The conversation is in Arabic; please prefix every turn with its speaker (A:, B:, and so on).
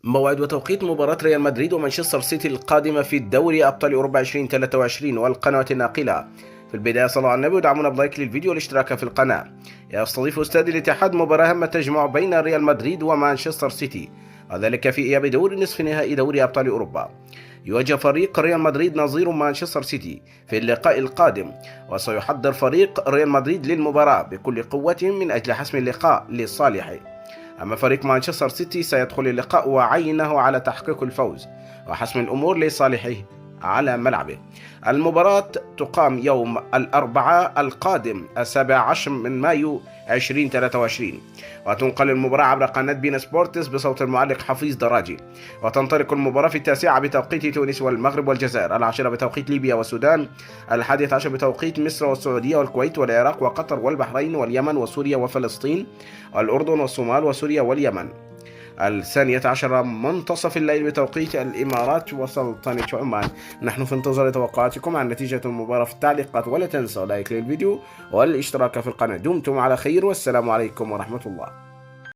A: موعد وتوقيت مباراة ريال مدريد ومانشستر سيتي القادمة في الدوري أبطال أوروبا 2023 والقنوات الناقلة. في البداية صلوا على النبي ودعمونا بلايك للفيديو والاشتراك في القناة. يستضيف استاد الاتحاد مباراة هامة تجمع بين ريال مدريد ومانشستر سيتي، وذلك في إياب دور نصف نهائي دوري أبطال أوروبا. يواجه فريق ريال مدريد نظير مانشستر سيتي في اللقاء القادم، وسيحضر فريق ريال مدريد للمباراة بكل قوة من أجل حسم اللقاء لصالحه. أما فريق مانشستر سيتي سيدخل اللقاء وعينه على تحقيق الفوز وحسم الأمور لصالحه على ملعبه. المباراة تقام يوم الأربعاء القادم 17 من مايو 2023، وتنقل المباراة عبر قناة بين سبورتس بصوت المعلق حفيظ دراجي. وتنطلق المباراة في 9 بتوقيت تونس والمغرب والجزائر، 10 بتوقيت ليبيا والسودان، 11 بتوقيت مصر والسعودية والكويت والعراق وقطر والبحرين واليمن وسوريا وفلسطين والأردن والصومال وسوريا واليمن، 12 منتصف الليل بتوقيت الإمارات وسلطنة عمان. نحن في انتظار توقعاتكم عن نتيجة المباراة في التعليقات، ولا تنسوا لايك للفيديو والاشتراك في القناة. دمتم على خير، والسلام عليكم ورحمة الله.